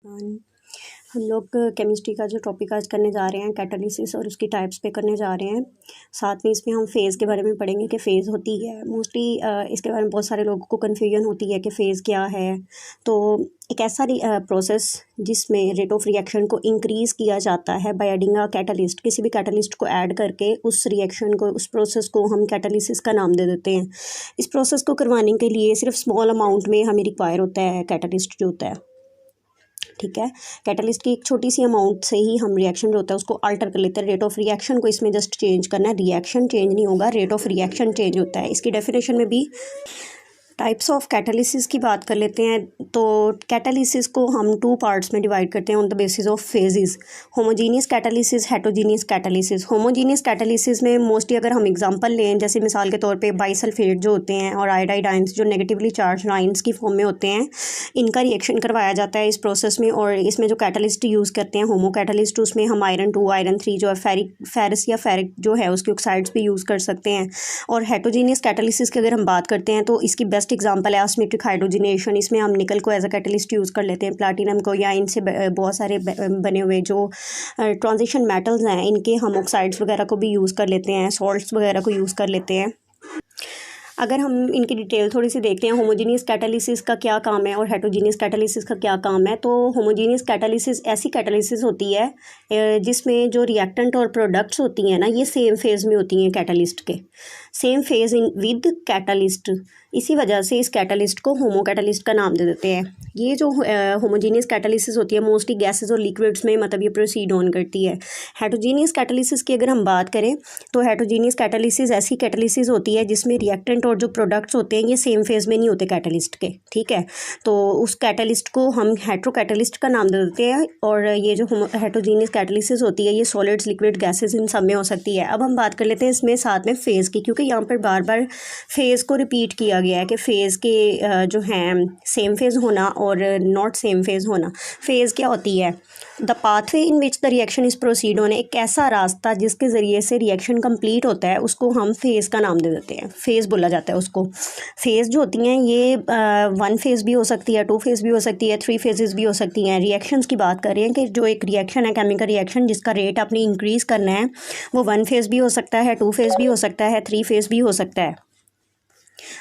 हम लोग केमिस्ट्री का जो टॉपिक आज करने जा रहे हैं कैटालिसिस और उसकी टाइप्स पे करने जा रहे हैं। साथ में इसमें हम फ़ेज़ के बारे में पढ़ेंगे कि फ़ेज़ होती है। मोस्टली इसके बारे में बहुत सारे लोगों को कन्फ्यूजन होती है कि फ़ेज़ क्या है। तो एक ऐसा प्रोसेस जिसमें रेट ऑफ रिएक्शन को इंक्रीज़ किया जाता है बाय एडिंग अ कैटालिस्ट। किसी भी कैटालिस्ट को ऐड करके उस रिएक्शन को, उस प्रोसेस को हम कैटालिसिस का नाम दे देते हैं। इस प्रोसेस को करवाने के लिए सिर्फ स्मॉल अमाउंट में हमें रिक्वायर होता है कैटालिस्ट जो होता है, ठीक है। कैटालिस्ट की एक छोटी सी अमाउंट से ही हम रिएक्शन जो होता है उसको अल्टर कर लेते हैं। रेट ऑफ रिएक्शन को इसमें जस्ट चेंज करना है, रिएक्शन चेंज नहीं होगा, रेट ऑफ रिएक्शन चेंज होता है। इसकी डेफिनेशन में भी टाइप्स ऑफ कैटालिसिस की बात कर लेते हैं। तो कैटालिसिस को हम 2 पार्ट्स में डिवाइड करते हैं on the basis of phases. Homogeneous catalysis, heterogeneous catalysis. Homogeneous catalysis में मोस्टली अगर हम एग्जांपल लें, जैसे मिसाल के तौर पे बाइसल्फेट जो होते हैं और आयोडाइड आयंस जो नेगेटिवली चार्ज आयंस की फॉर्म में होते हैं, इनका रिएक्शन करवाया जाता है इस प्रोसेस में। और इसमें जो कैटालिस्ट यूज़ करते हैं होमो कैटालिस्ट, उसमें हम आयरन 2, आयरन 3 जो है फेरस या फेरिक जो है उसके ऑक्साइड्स भी यूज़ कर सकते हैं। और हेटेरोजीनियस कैटालिसिस की अगर हम बात करते हैं तो इसकी बेस्ट एग्जांपल है एसिमेट्रिक हाइड्रोजनेशन। इसमें हम निकल को एज अ कैटलिस्ट यूज़ कर लेते हैं, प्लैटिनम को, या इनसे बहुत सारे बने हुए जो ट्रांजिशन मेटल्स हैं इनके हम ऑक्साइड्स वगैरह को भी यूज़ कर लेते हैं, सॉल्ट्स वगैरह को यूज़ कर लेते हैं। अगर हम इनकी डिटेल थोड़ी सी देखते हैं, होमोजीनियस कैटालिसिस का क्या काम है और हेटेरोजीनियस कैटालिसिस का क्या काम है। तो होमोजीनियस कैटालिसिस ऐसी कैटालिसिस होती है जिसमें जो रिएक्टेंट और प्रोडक्ट्स होती हैं ना, ये सेम फेज़ में होती हैं कैटालिस्ट के, same phase in with catalyst. इसी वजह से इस कैटालिस्ट को होमो कैटालिस्ट का नाम दे देते हैं। ये जो होमोजीनियस कैटालिसिस होती है मोस्टली गैसेस और लिक्विड्स में मतलब ये प्रोसीड ऑन करती है। हेटेरोजीनियस कैटालिसिस की अगर हम बात करें तो हेटेरोजीनियस कैटालिसिस ऐसी कैटालिसिस होती है जिसमें रिएक्टेंट और जो प्रोडक्ट्स होते हैं ये सेम फेज़ में नहीं होते कैटालिस्ट के, ठीक है। तो उस कैटालिस्ट को हम हेटेरो कैटालिस्ट का नाम दे देते हैं। और ये जो हेटेरोजीनियस कैटालिसिस होती है ये सॉलिड्स, लिक्विड, गैसेस इन सब में हो सकती है। अब हम बात कर लेते हैं इसमें साथ में फ़ेज़ की, क्योंकि यहाँ पर बार बार फेज़ को रिपीट किया गया है कि फ़ेज़ के जो हैं सेम फेज़ होना और नॉट सेम फेज़ होना। फेज़ क्या होती है? The pathway in which the reaction is proceed on, एक ऐसा रास्ता जिसके ज़रिए से रिएक्शन कंप्लीट होता है उसको हम फेज़ का नाम दे देते हैं, फेज़ बोला जाता है उसको। फेज़ जो होती हैं ये 1 फेज़ भी हो सकती है, 2 फेज़ भी हो सकती है, 3 फेजेस भी हो सकती हैं। रिएक्शंस की बात कर रहे हैं कि जो एक रिएक्शन है, केमिकल रिएक्शन, जिसका रेट आपने इंक्रीज़ करना है, वो 1 फेज़ भी हो सकता है, 2 फेज़ भी हो सकता है, 3 फेज़ भी हो सकता है।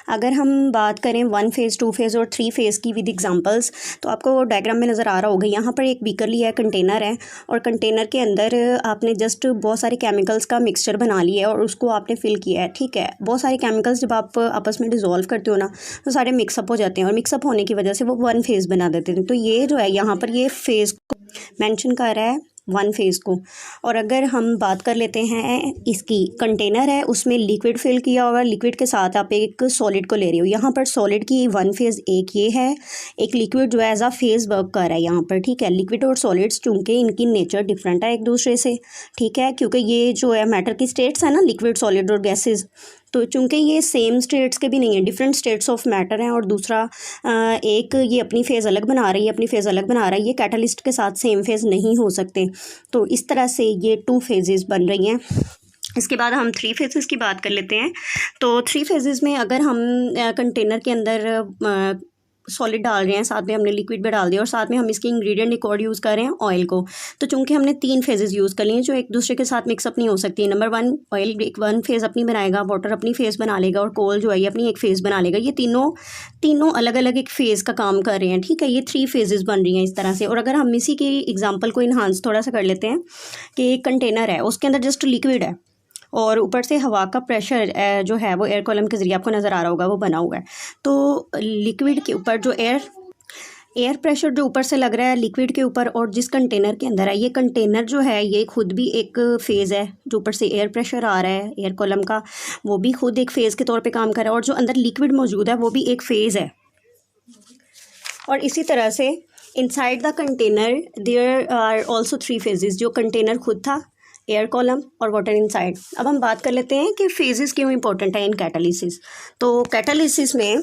अगर हम बात करें 1 फेज़, 2 फेज़ और 3 फेज़ की विद एग्जांपल्स, तो आपको डायग्राम में नज़र आ रहा होगा। यहाँ पर एक बीकर लिया है, कंटेनर है, और कंटेनर के अंदर आपने जस्ट बहुत सारे केमिकल्स का मिक्सचर बना लिया है और उसको आपने फिल किया है, ठीक है। बहुत सारे केमिकल्स जब आप आपस में डिज़ोल्व करते हो ना तो सारे मिक्सअप हो जाते हैं, और मिक्सअप होने की वजह से वो 1 फेज़ बना देते हैं। तो ये जो है यहाँ पर ये फेज़ को मेंशन कर रहा है, 1 फेज़ को। और अगर हम बात कर लेते हैं इसकी, कंटेनर है उसमें लिक्विड फिल किया होगा, लिक्विड के साथ आप एक सॉलिड को ले रहे हो। यहाँ पर सॉलिड की 1 फेज़ एक ये है, एक लिक्विड जो है एज अ फेज़ वर्क कर रहा है यहाँ पर, ठीक है। लिक्विड और सॉलिड्स चूँकि इनकी नेचर डिफरेंट है एक दूसरे से, ठीक है, क्योंकि ये जो है मैटर की स्टेट्स है ना, लिक्विड, सॉलिड और गैसेज, तो चूँकि ये सेम स्टेट्स के भी नहीं है, डिफरेंट स्टेट्स ऑफ मैटर हैं। और दूसरा एक ये अपनी फेज़ अलग बना रही है, अपनी फेज़ अलग बना रहा है, ये कैटालिस्ट के साथ सेम फेज़ नहीं हो सकते। तो इस तरह से ये 2 फेजेस बन रही हैं। इसके बाद हम 3 फेजेस की बात कर लेते हैं। तो 3 फेजेस में अगर हम कंटेनर के अंदर सॉलिड डाल रहे हैं, साथ में हमने लिक्विड भी डाल दिया, और साथ में हम इसके इंग्रेडिएंट एक और यूज़ कर रहे हैं, ऑयल को। तो चूंकि हमने 3 फेजेस यूज़ कर लिए हैं जो एक दूसरे के साथ मिक्सअप नहीं हो सकती। नंबर 1, ऑयल एक 1 फेज़ अपनी बनाएगा, वाटर अपनी फेज़ बना लेगा, और कोल जो है ये अपनी एक फेज़ बना लेगा। ये तीनों अलग अलग एक फेज़ का काम कर रहे हैं, ठीक है। ये 3 फेजेस बन रही हैं इस तरह से। और अगर हम इसी की एग्जाम्पल को इन्हांस थोड़ा सा कर लेते हैं कि एक कंटेनर है, उसके अंदर जस्ट लिक्विड है और ऊपर से हवा का प्रेशर जो है वो एयर कॉलम के ज़रिए आपको नज़र आ रहा होगा, वो बना हुआ है। तो लिक्विड के ऊपर जो एयर प्रेशर जो ऊपर से लग रहा है लिक्विड के ऊपर, और जिस कंटेनर के अंदर है, ये कंटेनर जो है ये खुद भी एक फ़ेज़ है। जो ऊपर से एयर प्रेशर आ रहा है एयर कॉलम का, वो भी खुद एक फ़ेज़ के तौर पे काम कर रहा है, और जो अंदर लिक्विड मौजूद है वो भी एक फ़ेज़ है। और इसी तरह से inside the container there are also 3 phases. जो कंटेनर खुद था, एयर कॉलम और वाटर इनसाइड। अब हम बात कर लेते हैं कि फेजेस क्यों इंपॉर्टेंट है इन कैटालिसिस। तो कैटालिसिस में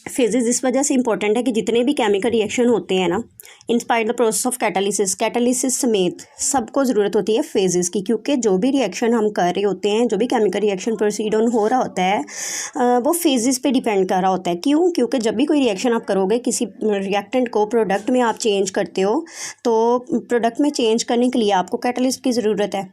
फेजेस इस वजह से इंपॉर्टेंट है कि जितने भी केमिकल रिएक्शन होते हैं ना, inspire the process of catalysis समेत सबको ज़रूरत होती है फेजेस की, क्योंकि जो भी रिएक्शन हम कर रहे होते हैं, जो भी केमिकल रिएक्शन प्रोसीड ऑन हो रहा होता है वो फेजेस पे डिपेंड कर रहा होता है। क्यों? क्योंकि जब भी कोई रिएक्शन आप करोगे, किसी रिएक्टेंट को प्रोडक्ट में आप चेंज करते हो, तो प्रोडक्ट में चेंज करने के लिए आपको कैटलिस्ट की ज़रूरत है।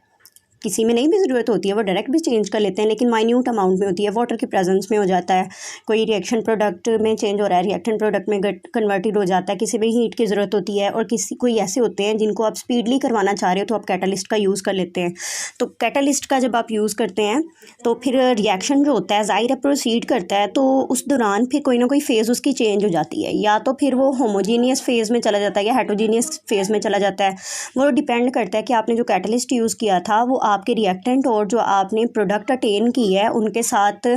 किसी में नहीं भी ज़रूरत होती है, वो डायरेक्ट भी चेंज कर लेते हैं, लेकिन माइन्यूट अमाउंट में होती है, वाटर के प्रेजेंस में हो जाता है। कोई रिएक्शन प्रोडक्ट में चेंज हो रहा है, रिएक्टेंट प्रोडक्ट में कन्वर्टेड हो जाता है, किसी में हीट की ज़रूरत होती है, और कोई ऐसे होते हैं जिनको आप स्पीडली करवाना चाह रहे हो तो आप कैटालिस्ट का यूज़ कर लेते हैं। तो कैटालिस्ट का जब आप यूज़ करते हैं तो फिर रिएक्शन जो होता है ज़ाहिर है प्रोसीड करता है, तो उस दौरान फिर कोई ना कोई फेज़ उसकी चेंज हो जाती है, या तो फिर वो होमोजीनियस फेज़ में चला जाता है या हेटरोजीनियस फेज़ में चला जाता है। वो डिपेंड करता है कि आपने जो कैटालिस्ट यूज़ किया था वो आपके रिएक्टेंट और जो आपने प्रोडक्ट अटेन की है उनके साथ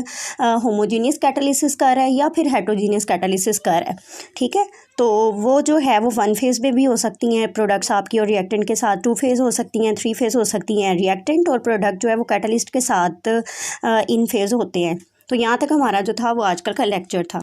होमोजीनियस कैटालिसिस कर रहा है या फिर हेटरोजीनियस कैटालिसिस कर रहा है। ठीक है, तो वो जो है वो 1 फेज़ में भी हो सकती हैं प्रोडक्ट्स आपकी, और रिएक्टेंट के साथ 2 फेज़ हो सकती हैं, 3 फेज़ हो सकती हैं। रिएक्टेंट और प्रोडक्ट जो है वो कैटालिस्ट के साथ इन फेज़ होते हैं। तो यहाँ तक हमारा जो था वो आजकल का लेक्चर था।